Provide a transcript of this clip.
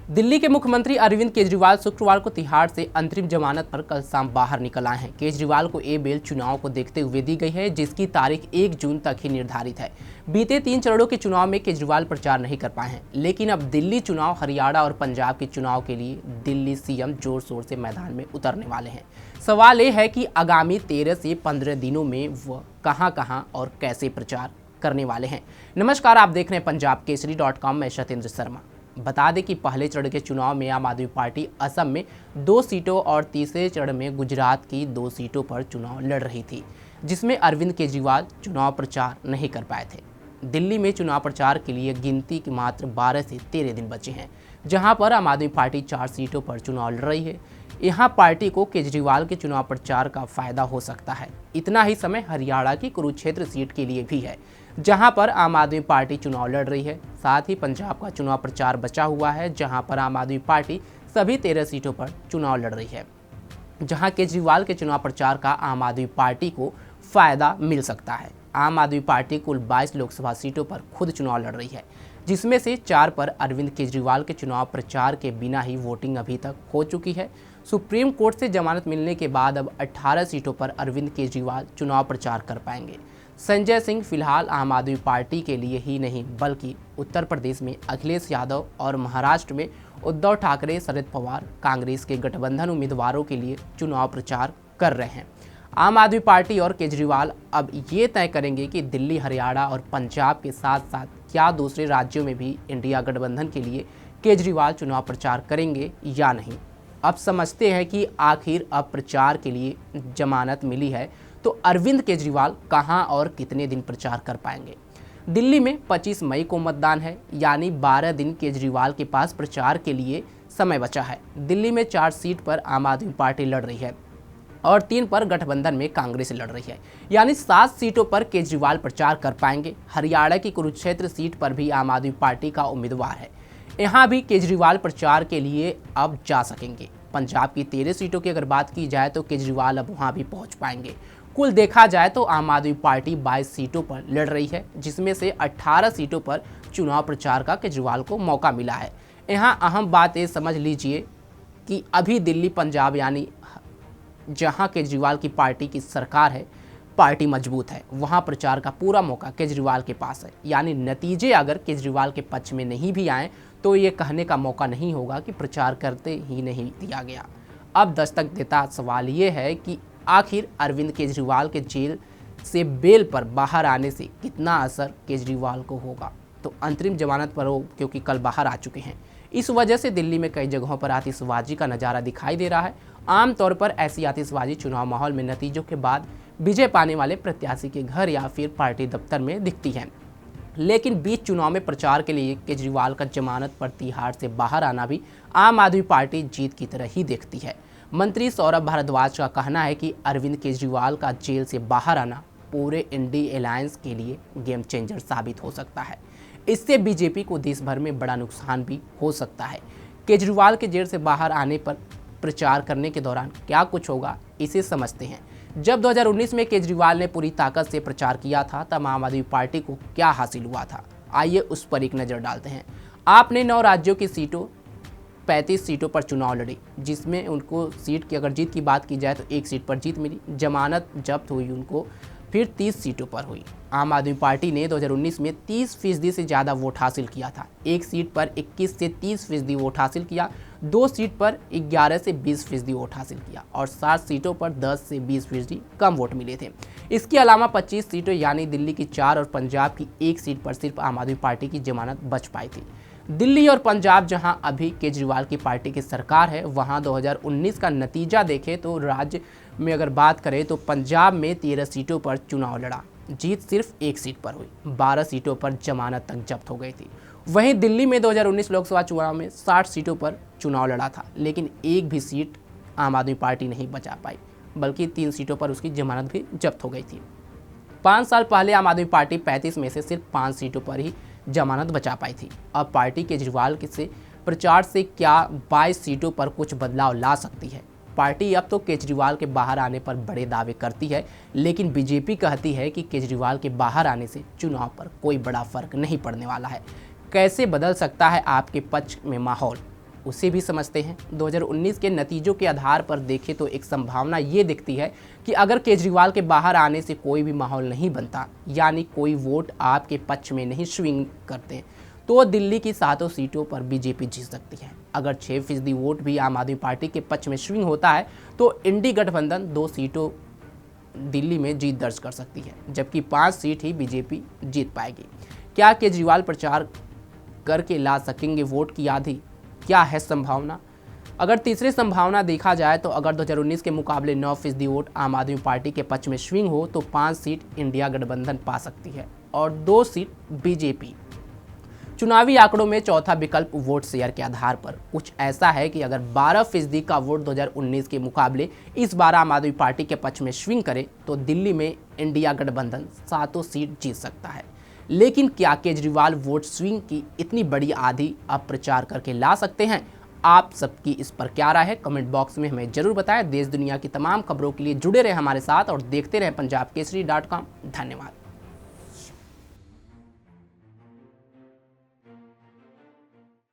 दिल्ली के मुख्यमंत्री अरविंद केजरीवाल शुक्रवार को तिहाड़ से अंतरिम जमानत पर कल शाम बाहर निकल आए हैं। केजरीवाल को ये बेल चुनाव को देखते हुए दी गई है, जिसकी तारीख 1 जून तक ही निर्धारित है। बीते 3 चरणों के चुनाव में केजरीवाल प्रचार नहीं कर पाए हैं, लेकिन अब दिल्ली चुनाव, हरियाणा और पंजाब के चुनाव के लिए दिल्ली सीएम जोर शोर से मैदान में उतरने वाले हैं। सवाल ये है कि आगामी 13 से 15 दिनों में वह कहां और कैसे प्रचार करने वाले हैं। नमस्कार, आप देख रहे हैं पंजाबकेसरी.com। मैं सत्येंद्र शर्मा। बता दें कि पहले चरण के चुनाव में आम आदमी पार्टी असम में 2 सीटों और तीसरे चरण में गुजरात की 2 सीटों पर चुनाव लड़ रही थी, जिसमें अरविंद केजरीवाल चुनाव प्रचार नहीं कर पाए थे। दिल्ली में चुनाव प्रचार के लिए गिनती के मात्र 12 से 13 दिन बचे हैं, जहां पर आम आदमी पार्टी 4 सीटों पर चुनाव लड़ रही है। यहां पार्टी को केजरीवाल के चुनाव प्रचार का फायदा हो सकता है। इतना ही समय हरियाणा की कुरुक्षेत्र सीट के लिए भी है, जहां पर आम आदमी पार्टी चुनाव लड़ रही है। साथ ही पंजाब का चुनाव प्रचार बचा हुआ है, जहां पर आम आदमी पार्टी सभी 13 सीटों पर चुनाव लड़ रही है, जहां केजरीवाल के चुनाव प्रचार का आम आदमी पार्टी को फायदा मिल सकता है। आम आदमी पार्टी कुल 22 लोकसभा सीटों पर खुद चुनाव लड़ रही है, जिसमें से 4 पर अरविंद केजरीवाल के चुनाव प्रचार के बिना ही वोटिंग अभी तक हो चुकी है। सुप्रीम कोर्ट से जमानत मिलने के बाद अब 18 सीटों पर अरविंद केजरीवाल चुनाव प्रचार कर पाएंगे। संजय सिंह फिलहाल आम आदमी पार्टी के लिए ही नहीं, बल्कि उत्तर प्रदेश में अखिलेश यादव और महाराष्ट्र में उद्धव ठाकरे, शरद पवार, कांग्रेस के गठबंधन उम्मीदवारों के लिए चुनाव प्रचार कर रहे हैं। आम आदमी पार्टी और केजरीवाल अब ये तय करेंगे कि दिल्ली, हरियाणा और पंजाब के साथ साथ क्या दूसरे राज्यों में भी इंडिया गठबंधन के लिए केजरीवाल चुनाव प्रचार करेंगे या नहीं। अब समझते हैं कि आखिर अब प्रचार के लिए जमानत मिली है तो अरविंद केजरीवाल कहां और कितने दिन प्रचार कर पाएंगे। दिल्ली में 25 मई को मतदान है, यानी 12 दिन केजरीवाल के पास प्रचार के लिए समय बचा है। दिल्ली में 4 सीट पर आम आदमी पार्टी लड़ रही है और 3 पर गठबंधन में कांग्रेस लड़ रही है, यानी 7 सीटों पर केजरीवाल प्रचार कर पाएंगे। हरियाणा की कुरुक्षेत्र सीट पर भी आम आदमी पार्टी का उम्मीदवार है, यहाँ भी केजरीवाल प्रचार के लिए अब जा सकेंगे। पंजाब की 13 सीटों की अगर बात की जाए तो केजरीवाल अब वहाँ भी पहुँच पाएंगे। कुल देखा जाए तो आम आदमी पार्टी 22 सीटों पर लड़ रही है, जिसमें से 18 सीटों पर चुनाव प्रचार का केजरीवाल को मौका मिला है। यहाँ अहम बात ये समझ लीजिए कि अभी दिल्ली, पंजाब यानी जहाँ केजरीवाल की पार्टी की सरकार है, पार्टी मजबूत है, वहाँ प्रचार का पूरा मौका केजरीवाल के पास है। यानी नतीजे अगर केजरीवाल के पक्ष में नहीं भी आए तो ये कहने का मौका नहीं होगा कि प्रचार करते ही नहीं दिया गया। अब दस्तक देता सवाल ये है कि आखिर अरविंद केजरीवाल के जेल से बेल पर बाहर आने से कितना असर केजरीवाल को होगा। तो अंतरिम जमानत पर वो क्योंकि कल बाहर आ चुके हैं, इस वजह से दिल्ली में कई जगहों पर आतिशबाजी का नज़ारा दिखाई दे रहा है। आमतौर पर ऐसी आतिशबाजी चुनाव माहौल में नतीजों के बाद विजय पाने वाले प्रत्याशी के घर या फिर पार्टी दफ्तर में दिखती है। लेकिन बीच चुनाव में प्रचार के लिए केजरीवाल का जमानत पर तिहाड़ से बाहर आना भी आम आदमी पार्टी जीत की तरह ही देखती है। मंत्री सौरभ भारद्वाज का कहना है कि अरविंद केजरीवाल का जेल से बाहर आना पूरे इंडी अलायंस के लिए गेम चेंजर साबित हो सकता है। इससे बीजेपी को देश भर में बड़ा नुकसान भी हो सकता है। केजरीवाल के जेल से बाहर आने पर प्रचार करने के दौरान क्या कुछ होगा, इसे समझते हैं। जब 2019 में केजरीवाल ने पूरी ताकत से प्रचार किया था, तब आम आदमी पार्टी को क्या हासिल हुआ था, आइए उस पर एक नज़र डालते हैं। आपने 9 राज्यों की सीटों 35 सीटों पर चुनाव लड़ी, जिसमें उनको सीट की अगर जीत की बात की जाए तो 1 सीट पर जीत मिली। जमानत जब्त हुई उनको, फिर 30 सीटों पर हुई। आम आदमी पार्टी ने 2019 में 30% से ज़्यादा वोट हासिल किया था। 1 सीट पर 21 से 30% वोट हासिल किया, 2 सीट पर 11 से 20% वोट हासिल किया और 7 सीटों पर 10 से 20% कम वोट मिले थे। इसके अलावा 25 सीटों यानी दिल्ली की 4 और पंजाब की 1 सीट पर सिर्फ आम आदमी पार्टी की जमानत बच पाई थी। दिल्ली और पंजाब जहां अभी केजरीवाल की पार्टी की सरकार है, वहां 2019 का नतीजा देखें तो राज्य में अगर बात करें तो पंजाब में 13 सीटों पर चुनाव लड़ा, जीत सिर्फ 1 सीट पर हुई, 12 सीटों पर जमानत तक जब्त हो गई थी। वहीं दिल्ली में 2019 लोकसभा चुनाव में 60 सीटों पर चुनाव लड़ा था, लेकिन एक भी सीट आम आदमी पार्टी नहीं बचा पाई, बल्कि 3 सीटों पर उसकी जमानत भी जब्त हो गई थी। 5 साल पहले आम आदमी पार्टी 35 में से सिर्फ 5 सीटों पर ही जमानत बचा पाई थी। अब पार्टी केजरीवाल से प्रचार से क्या 22 सीटों पर कुछ बदलाव ला सकती है। पार्टी अब तो केजरीवाल के बाहर आने पर बड़े दावे करती है, लेकिन बीजेपी कहती है कि केजरीवाल के बाहर आने से चुनाव पर कोई बड़ा फर्क नहीं पड़ने वाला है। कैसे बदल सकता है आपके पक्ष में माहौल, उसे भी समझते हैं। 2019 के नतीजों के आधार पर देखें तो एक संभावना ये दिखती है कि अगर केजरीवाल के बाहर आने से कोई भी माहौल नहीं बनता, यानी कोई वोट आपके पक्ष में नहीं स्विंग करते, तो दिल्ली की 7 सीटों पर बीजेपी जीत सकती है। अगर 6% वोट भी आम आदमी पार्टी के पक्ष में स्विंग होता है तो इंडी गठबंधन 2 सीटों दिल्ली में जीत दर्ज कर सकती है, जबकि 5 सीट ही बीजेपी जीत पाएगी। क्या केजरीवाल प्रचार करके ला सकेंगे वोट की आधी? क्या है संभावना? अगर तीसरी संभावना देखा जाए तो अगर 2019 के मुकाबले 9% वोट आम आदमी पार्टी के पक्ष में स्विंग हो तो 5 सीट इंडिया गठबंधन पा सकती है और 2 सीट बीजेपी। चुनावी आंकड़ों में चौथा विकल्प वोट शेयर के आधार पर कुछ ऐसा है कि अगर 12% का वोट 2019 के मुकाबले इस बार आम आदमी पार्टी के पक्ष में स्विंग करे तो दिल्ली में इंडिया गठबंधन 7 सीट जीत सकता है। लेकिन क्या केजरीवाल वोट स्विंग की इतनी बड़ी आधी अब प्रचार करके ला सकते हैं? आप सबकी इस पर क्या राय है? कमेंट बॉक्स में हमें जरूर बताएं। देश दुनिया की तमाम खबरों के लिए जुड़े रहे हमारे साथ और देखते रहे पंजाब केसरी.com। धन्यवाद।